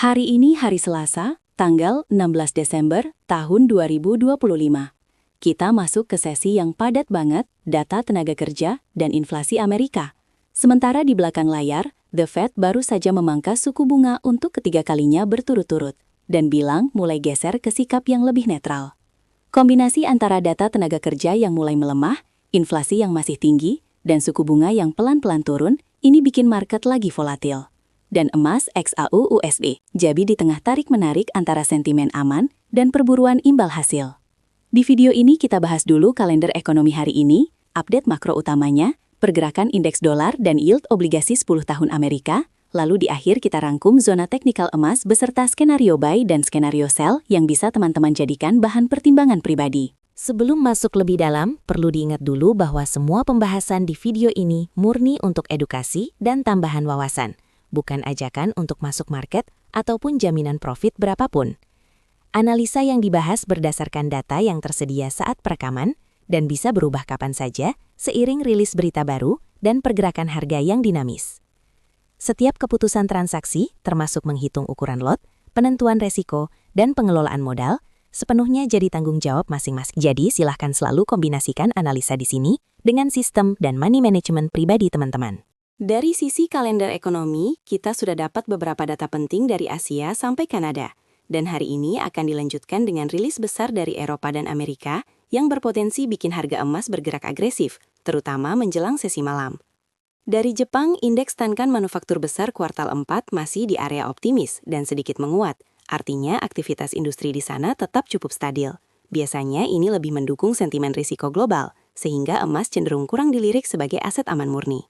Hari ini hari Selasa, tanggal 16 Desember tahun 2025. Kita masuk ke sesi yang padat banget, data tenaga kerja dan inflasi Amerika. Sementara di belakang layar, The Fed baru saja memangkas suku bunga untuk ketiga kalinya berturut-turut dan bilang mulai geser ke sikap yang lebih netral. Kombinasi antara data tenaga kerja yang mulai melemah, inflasi yang masih tinggi, dan suku bunga yang pelan-pelan turun, ini bikin market lagi volatil. Dan emas XAU USD jadi di tengah tarik-menarik antara sentimen aman dan perburuan imbal hasil. Di video ini kita bahas dulu kalender ekonomi hari ini, update makro utamanya, pergerakan indeks dolar dan yield obligasi 10 tahun Amerika, lalu di akhir kita rangkum zona teknikal emas beserta skenario buy dan skenario sell yang bisa teman-teman jadikan bahan pertimbangan pribadi. Sebelum masuk lebih dalam, perlu diingat dulu bahwa semua pembahasan di video ini murni untuk edukasi dan tambahan wawasan. Bukan ajakan untuk masuk market ataupun jaminan profit berapapun. Analisa yang dibahas berdasarkan data yang tersedia saat perekaman dan bisa berubah kapan saja seiring rilis berita baru dan pergerakan harga yang dinamis. Setiap keputusan transaksi, termasuk menghitung ukuran lot, penentuan resiko, dan pengelolaan modal, sepenuhnya jadi tanggung jawab masing-masing. Jadi silahkan selalu kombinasikan analisa di sini dengan sistem dan money management pribadi teman-teman. Dari sisi kalender ekonomi, kita sudah dapat beberapa data penting dari Asia sampai Kanada. Dan hari ini akan dilanjutkan dengan rilis besar dari Eropa dan Amerika yang berpotensi bikin harga emas bergerak agresif, terutama menjelang sesi malam. Dari Jepang, indeks Tankan manufaktur besar kuartal 4 masih di area optimis dan sedikit menguat. Artinya aktivitas industri di sana tetap cukup stabil. Biasanya ini lebih mendukung sentimen risiko global, sehingga emas cenderung kurang dilirik sebagai aset aman murni.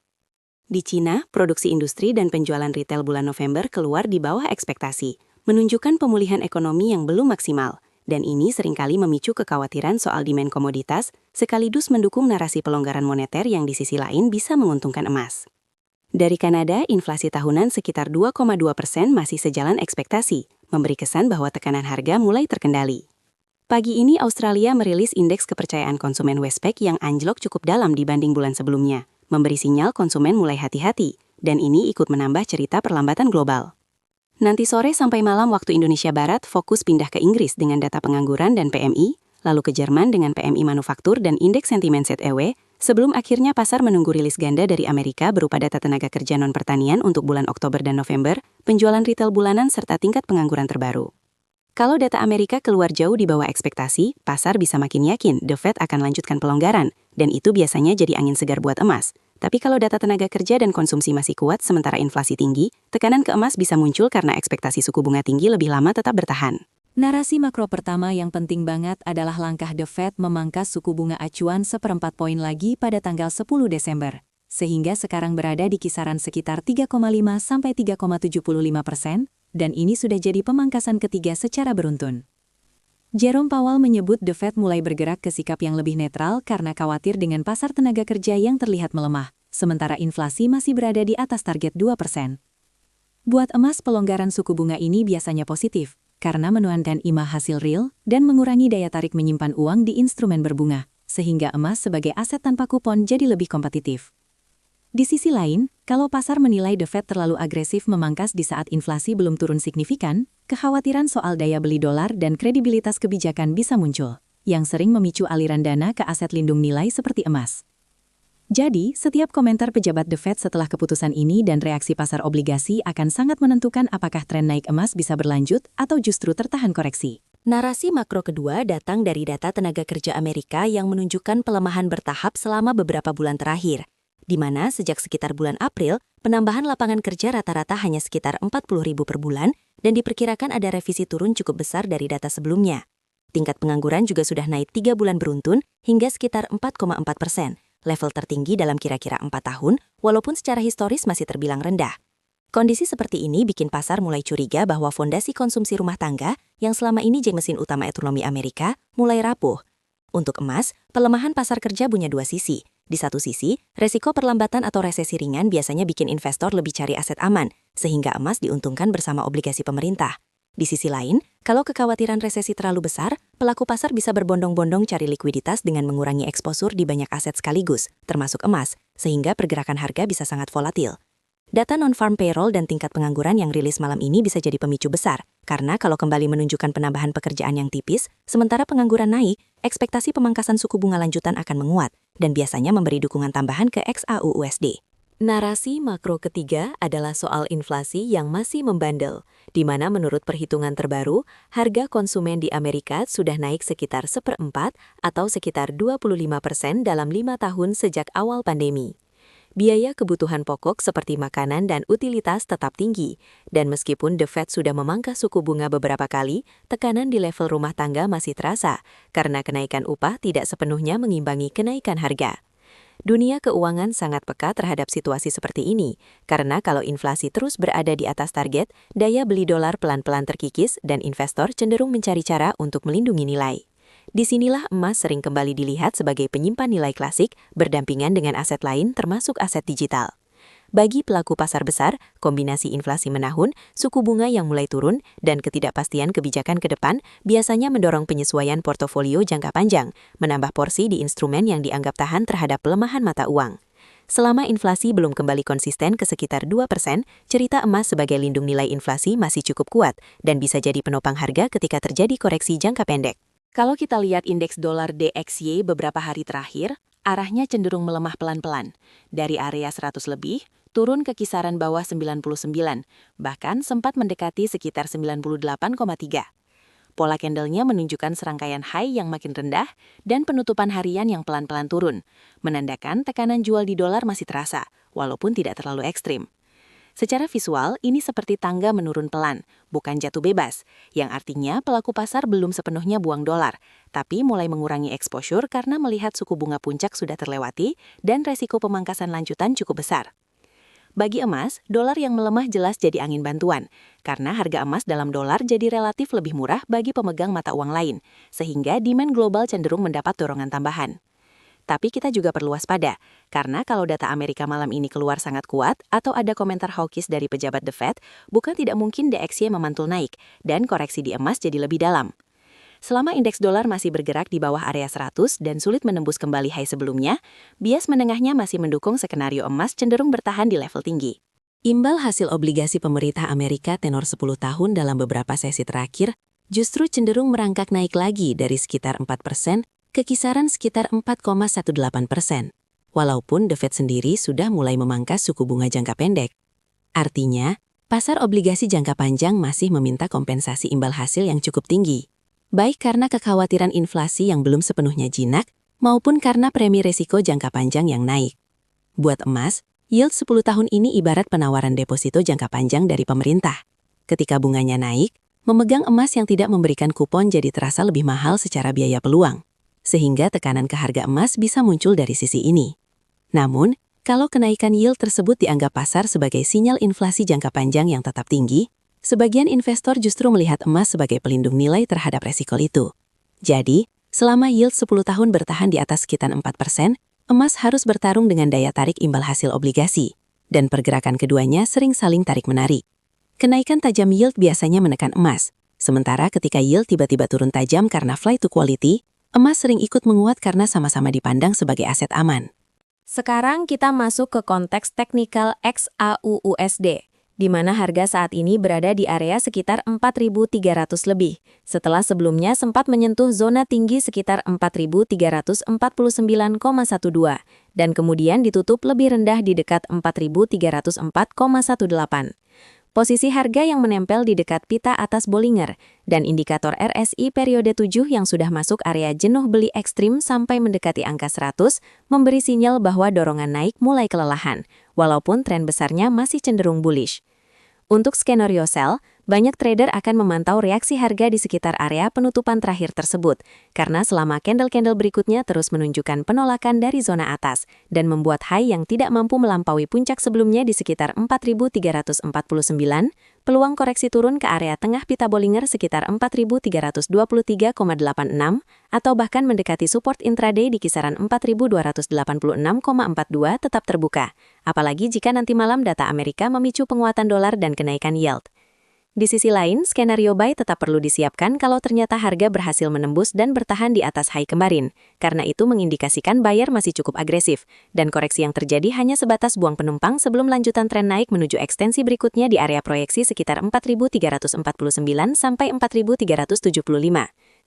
Di Cina, produksi industri dan penjualan retail bulan November keluar di bawah ekspektasi, menunjukkan pemulihan ekonomi yang belum maksimal, dan ini seringkali memicu kekhawatiran soal demand komoditas, sekaligus mendukung narasi pelonggaran moneter yang di sisi lain bisa menguntungkan emas. Dari Kanada, inflasi tahunan sekitar 2,2% masih sejalan ekspektasi, memberi kesan bahwa tekanan harga mulai terkendali. Pagi ini Australia merilis indeks kepercayaan konsumen Westpac yang anjlok cukup dalam dibanding bulan sebelumnya, memberi sinyal konsumen mulai hati-hati, dan ini ikut menambah cerita perlambatan global. Nanti sore sampai malam waktu Indonesia Barat fokus pindah ke Inggris dengan data pengangguran dan PMI, lalu ke Jerman dengan PMI manufaktur dan indeks sentimen ZEW, sebelum akhirnya pasar menunggu rilis ganda dari Amerika berupa data tenaga kerja non-pertanian untuk bulan Oktober dan November, penjualan retail bulanan serta tingkat pengangguran terbaru. Kalau data Amerika keluar jauh di bawah ekspektasi, pasar bisa makin yakin The Fed akan lanjutkan pelonggaran, dan itu biasanya jadi angin segar buat emas. Tapi kalau data tenaga kerja dan konsumsi masih kuat sementara inflasi tinggi, tekanan ke emas bisa muncul karena ekspektasi suku bunga tinggi lebih lama tetap bertahan. Narasi makro pertama yang penting banget adalah langkah The Fed memangkas suku bunga acuan 1/4 poin lagi pada tanggal 10 Desember, sehingga sekarang berada di kisaran sekitar 3,5 sampai 3,75%, dan ini sudah jadi pemangkasan ketiga secara beruntun. Jerome Powell menyebut The Fed mulai bergerak ke sikap yang lebih netral karena khawatir dengan pasar tenaga kerja yang terlihat melemah, sementara inflasi masih berada di atas target 2%. Buat emas, pelonggaran suku bunga ini biasanya positif, karena menuankan imah hasil real dan mengurangi daya tarik menyimpan uang di instrumen berbunga, sehingga emas sebagai aset tanpa kupon jadi lebih kompetitif. Di sisi lain, kalau pasar menilai The Fed terlalu agresif memangkas di saat inflasi belum turun signifikan, kekhawatiran soal daya beli dolar dan kredibilitas kebijakan bisa muncul, yang sering memicu aliran dana ke aset lindung nilai seperti emas. Jadi, setiap komentar pejabat The Fed setelah keputusan ini dan reaksi pasar obligasi akan sangat menentukan apakah tren naik emas bisa berlanjut atau justru tertahan koreksi. Narasi makro kedua datang dari data tenaga kerja Amerika yang menunjukkan pelemahan bertahap selama beberapa bulan terakhir, di mana sejak sekitar bulan April, penambahan lapangan kerja rata-rata hanya sekitar 40.000 per bulan dan diperkirakan ada revisi turun cukup besar dari data sebelumnya. Tingkat pengangguran juga sudah naik 3 bulan beruntun hingga sekitar 4,4%, level tertinggi dalam kira-kira 4 tahun, walaupun secara historis masih terbilang rendah. Kondisi seperti ini bikin pasar mulai curiga bahwa fondasi konsumsi rumah tangga yang selama ini jadi mesin utama ekonomi Amerika mulai rapuh. Untuk emas, pelemahan pasar kerja punya dua sisi. Di satu sisi, resiko perlambatan atau resesi ringan biasanya bikin investor lebih cari aset aman, sehingga emas diuntungkan bersama obligasi pemerintah. Di sisi lain, kalau kekhawatiran resesi terlalu besar, pelaku pasar bisa berbondong-bondong cari likuiditas dengan mengurangi eksposur di banyak aset sekaligus, termasuk emas, sehingga pergerakan harga bisa sangat volatil. Data non-farm payroll dan tingkat pengangguran yang rilis malam ini bisa jadi pemicu besar, karena kalau kembali menunjukkan penambahan pekerjaan yang tipis, sementara pengangguran naik, ekspektasi pemangkasan suku bunga lanjutan akan menguat, dan biasanya memberi dukungan tambahan ke XAUUSD. Narasi makro ketiga adalah soal inflasi yang masih membandel, di mana menurut perhitungan terbaru, harga konsumen di Amerika sudah naik sekitar 1/4 atau sekitar 25% dalam 5 tahun sejak awal pandemi. Biaya kebutuhan pokok seperti makanan dan utilitas tetap tinggi, dan meskipun The Fed sudah memangkas suku bunga beberapa kali, tekanan di level rumah tangga masih terasa, karena kenaikan upah tidak sepenuhnya mengimbangi kenaikan harga. Dunia keuangan sangat peka terhadap situasi seperti ini, karena kalau inflasi terus berada di atas target, daya beli dolar pelan-pelan terkikis dan investor cenderung mencari cara untuk melindungi nilai. Disinilah emas sering kembali dilihat sebagai penyimpan nilai klasik berdampingan dengan aset lain termasuk aset digital. Bagi pelaku pasar besar, kombinasi inflasi menahun, suku bunga yang mulai turun, dan ketidakpastian kebijakan ke depan biasanya mendorong penyesuaian portofolio jangka panjang, menambah porsi di instrumen yang dianggap tahan terhadap pelemahan mata uang. Selama inflasi belum kembali konsisten ke sekitar 2%, cerita emas sebagai lindung nilai inflasi masih cukup kuat dan bisa jadi penopang harga ketika terjadi koreksi jangka pendek. Kalau kita lihat indeks dolar DXY beberapa hari terakhir, arahnya cenderung melemah pelan-pelan. Dari area 100 lebih, turun ke kisaran bawah 99, bahkan sempat mendekati sekitar 98,3. Pola candle-nya menunjukkan serangkaian high yang makin rendah dan penutupan harian yang pelan-pelan turun, menandakan tekanan jual di dolar masih terasa, walaupun tidak terlalu ekstrim. Secara visual, ini seperti tangga menurun pelan, bukan jatuh bebas, yang artinya pelaku pasar belum sepenuhnya buang dolar, tapi mulai mengurangi exposure karena melihat suku bunga puncak sudah terlewati dan resiko pemangkasan lanjutan cukup besar. Bagi emas, dolar yang melemah jelas jadi angin bantuan, karena harga emas dalam dolar jadi relatif lebih murah bagi pemegang mata uang lain, sehingga demand global cenderung mendapat dorongan tambahan. Tapi kita juga perlu waspada, karena kalau data Amerika malam ini keluar sangat kuat atau ada komentar hawkish dari pejabat The Fed, bukan tidak mungkin DXY memantul naik dan koreksi di emas jadi lebih dalam. Selama indeks dolar masih bergerak di bawah area 100 dan sulit menembus kembali high sebelumnya, bias menengahnya masih mendukung skenario emas cenderung bertahan di level tinggi. Imbal hasil obligasi pemerintah Amerika tenor 10 tahun dalam beberapa sesi terakhir justru cenderung merangkak naik lagi dari sekitar 4% ke kisaran sekitar 4,18%, walaupun The Fed sendiri sudah mulai memangkas suku bunga jangka pendek. Artinya, pasar obligasi jangka panjang masih meminta kompensasi imbal hasil yang cukup tinggi, baik karena kekhawatiran inflasi yang belum sepenuhnya jinak, maupun karena premi resiko jangka panjang yang naik. Buat emas, yield 10 tahun ini ibarat penawaran deposito jangka panjang dari pemerintah. Ketika bunganya naik, memegang emas yang tidak memberikan kupon jadi terasa lebih mahal secara biaya peluang, sehingga tekanan ke harga emas bisa muncul dari sisi ini. Namun, kalau kenaikan yield tersebut dianggap pasar sebagai sinyal inflasi jangka panjang yang tetap tinggi, sebagian investor justru melihat emas sebagai pelindung nilai terhadap resiko itu. Jadi, selama yield 10 tahun bertahan di atas sekitar 4%, emas harus bertarung dengan daya tarik imbal hasil obligasi, dan pergerakan keduanya sering saling tarik-menarik. Kenaikan tajam yield biasanya menekan emas, sementara ketika yield tiba-tiba turun tajam karena flight to quality, emas sering ikut menguat karena sama-sama dipandang sebagai aset aman. Sekarang kita masuk ke konteks teknikal XAUUSD, di mana harga saat ini berada di area sekitar 4.300 lebih, setelah sebelumnya sempat menyentuh zona tinggi sekitar 4.349,12, dan kemudian ditutup lebih rendah di dekat 4.304,18. Posisi harga yang menempel di dekat pita atas Bollinger, dan indikator RSI periode 7 yang sudah masuk area jenuh beli ekstrim sampai mendekati angka 100, memberi sinyal bahwa dorongan naik mulai kelelahan, walaupun tren besarnya masih cenderung bullish. Untuk skenario sell, banyak trader akan memantau reaksi harga di sekitar area penutupan terakhir tersebut, karena selama candle-candle berikutnya terus menunjukkan penolakan dari zona atas, dan membuat high yang tidak mampu melampaui puncak sebelumnya di sekitar 4.349, peluang koreksi turun ke area tengah pita Bollinger sekitar 4.323,86, atau bahkan mendekati support intraday di kisaran 4.286,42 tetap terbuka, apalagi jika nanti malam data Amerika memicu penguatan dolar dan kenaikan yield. Di sisi lain, skenario buy tetap perlu disiapkan kalau ternyata harga berhasil menembus dan bertahan di atas high kemarin, karena itu mengindikasikan buyer masih cukup agresif, dan koreksi yang terjadi hanya sebatas buang penumpang sebelum lanjutan tren naik menuju ekstensi berikutnya di area proyeksi sekitar 4.349 sampai 4.375.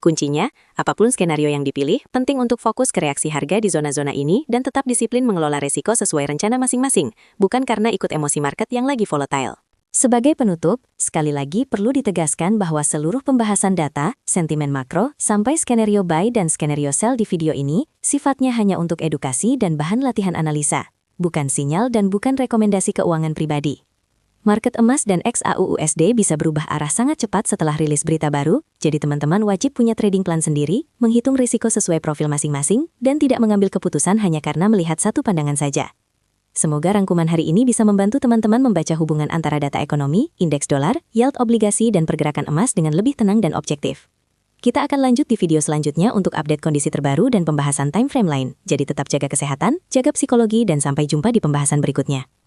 Kuncinya, apapun skenario yang dipilih, penting untuk fokus ke reaksi harga di zona-zona ini dan tetap disiplin mengelola resiko sesuai rencana masing-masing, bukan karena ikut emosi market yang lagi volatile. Sebagai penutup, sekali lagi perlu ditegaskan bahwa seluruh pembahasan data, sentimen makro, sampai skenario buy dan skenario sell di video ini, sifatnya hanya untuk edukasi dan bahan latihan analisa, bukan sinyal dan bukan rekomendasi keuangan pribadi. Market emas dan XAUUSD bisa berubah arah sangat cepat setelah rilis berita baru, jadi teman-teman wajib punya trading plan sendiri, menghitung risiko sesuai profil masing-masing, dan tidak mengambil keputusan hanya karena melihat satu pandangan saja. Semoga rangkuman hari ini bisa membantu teman-teman membaca hubungan antara data ekonomi, indeks dolar, yield obligasi, dan pergerakan emas dengan lebih tenang dan objektif. Kita akan lanjut di video selanjutnya untuk update kondisi terbaru dan pembahasan time frame lain. Jadi tetap jaga kesehatan, jaga psikologi, dan sampai jumpa di pembahasan berikutnya.